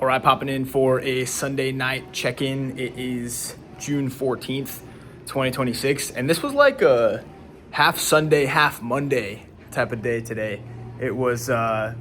All right, popping in for a Sunday night check-in. It is June 14th, 2026. And this was like a half Sunday, half Monday type of day today. It was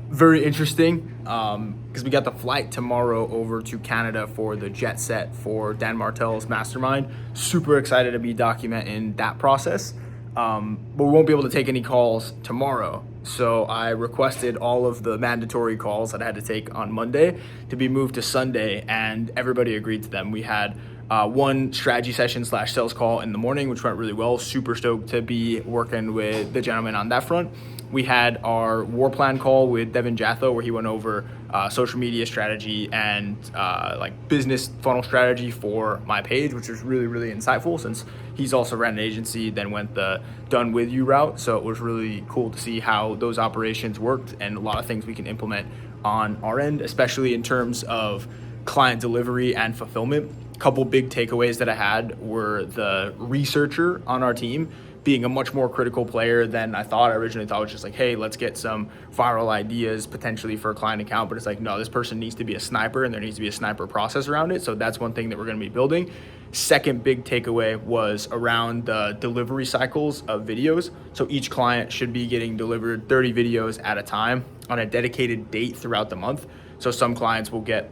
very interesting because we got the flight tomorrow over to Canada for the jet set for Dan Martell's mastermind. Super excited to be documenting that process. But we won't be able to take any calls tomorrow. So I requested all of the mandatory calls that I had to take on Monday to be moved to Sunday, and everybody agreed to them. We had one strategy session / sales call in the morning, which went really well. Super stoked to be working with the gentleman on that front. We had our war plan call with Devin Jatho, where he went over social media strategy and like business funnel strategy for my page, which was really, really insightful since he's also ran an agency, then went the done with you route. So it was really cool to see how those operations worked and a lot of things we can implement on our end, especially in terms of client delivery and fulfillment. A couple big takeaways that I had were the researcher on our team being a much more critical player than I thought. I originally thought it was just like, hey, let's get some viral ideas potentially for a client account. But it's like, no, this person needs to be a sniper and there needs to be a sniper process around it. So that's one thing that we're going to be building. Second big takeaway was around the delivery cycles of videos. So each client should be getting delivered 30 videos at a time on a dedicated date throughout the month. So some clients will get,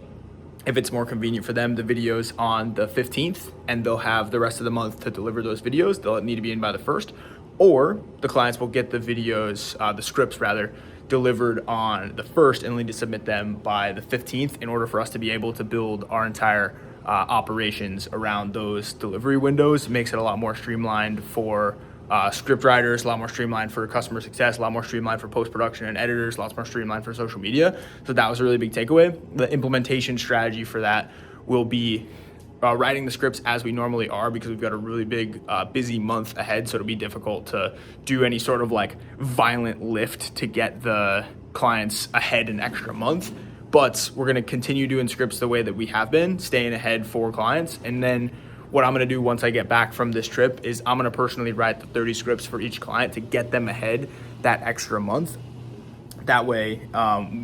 if it's more convenient for them, the videos on the 15th, and they'll have the rest of the month to deliver those videos. They'll need to be in by the 1st, or the clients will get the videos, the scripts rather, delivered on the 1st and need to submit them by the 15th in order for us to be able to build our entire operations around those delivery windows. It makes it a lot more streamlined for script writers, a lot more streamlined for customer success, a lot more streamlined for post-production and editors, lots more streamlined for social media. So that was a really big takeaway. The implementation strategy for that will be writing the scripts as we normally are, because we've got a really big, busy month ahead. So it'll be difficult to do any sort of like violent lift to get the clients ahead an extra month. But we're going to continue doing scripts the way that we have been, staying ahead for clients. And then what I'm going to do once I get back from this trip is I'm going to personally write the 30 scripts for each client to get them ahead that extra month. That way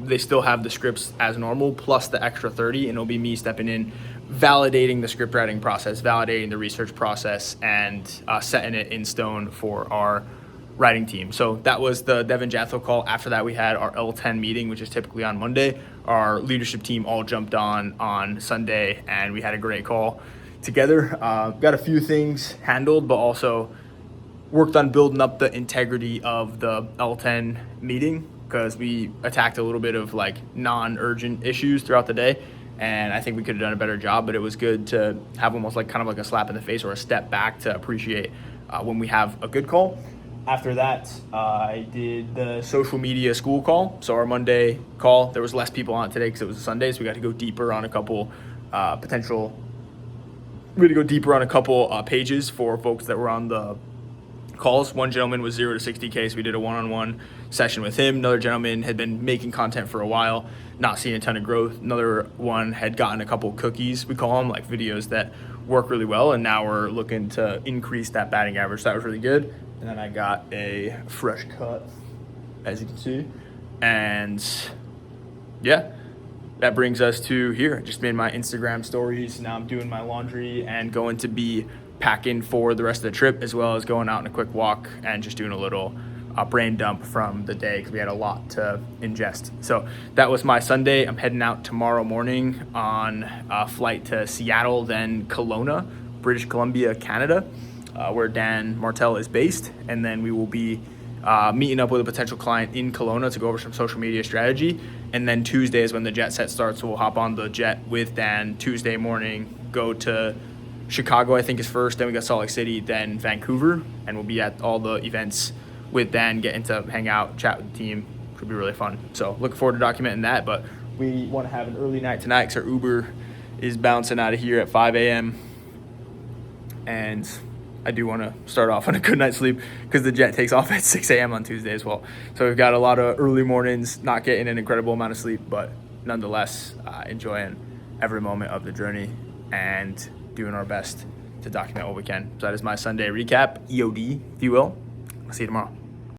they still have the scripts as normal plus the extra 30, and it'll be me stepping in, validating the script writing process, validating the research process, and setting it in stone for our writing team. So that was the Devin Jatho call. After that, we had our L10 meeting, which is typically on Monday. Our leadership team all jumped on Sunday, and we had a great call together. Got a few things handled, but also worked on building up the integrity of the L10 meeting, because we attacked a little bit of like non-urgent issues throughout the day. And I think we could have done a better job, but it was good to have almost like kind of like a slap in the face or a step back to appreciate when we have a good call. After that, I did the social media school call. So our Monday call, there was less people on it today because it was a Sunday. So we got to go deeper on a couple pages for folks that were on the calls. One gentleman was 0 to 60K, so we did a one-on-one session with him. Another gentleman had been making content for a while, not seeing a ton of growth. Another one had gotten a couple cookies, we call them, like videos that work really well, and now we're looking to increase that batting average. So that was really good. And then I got a fresh cut, as you can see. And yeah, that brings us to here. I just made my Instagram stories. Now I'm doing my laundry and going to be packing for the rest of the trip, as well as going out on a quick walk and just doing a little brain dump from the day because we had a lot to ingest. So that was my Sunday. I'm heading out tomorrow morning on a flight to Seattle, then Kelowna, British Columbia, Canada, where Dan Martell is based. And then we will be meeting up with a potential client in Kelowna to go over some social media strategy. And then Tuesday is when the jet set starts. So we'll hop on the jet with Dan Tuesday morning, go to Chicago, I think is first. Then we got Salt Lake City, then Vancouver. And we'll be at all the events with Dan, getting to hang out, chat with the team. Should be really fun. So looking forward to documenting that. But we want to have an early night tonight because our Uber is bouncing out of here at 5 a.m. And I do want to start off on a good night's sleep because the jet takes off at 6 a.m. on Tuesday as well. So we've got a lot of early mornings, not getting an incredible amount of sleep, but nonetheless enjoying every moment of the journey and doing our best to document what we can. So that is my Sunday recap, EOD, if you will. I'll see you tomorrow.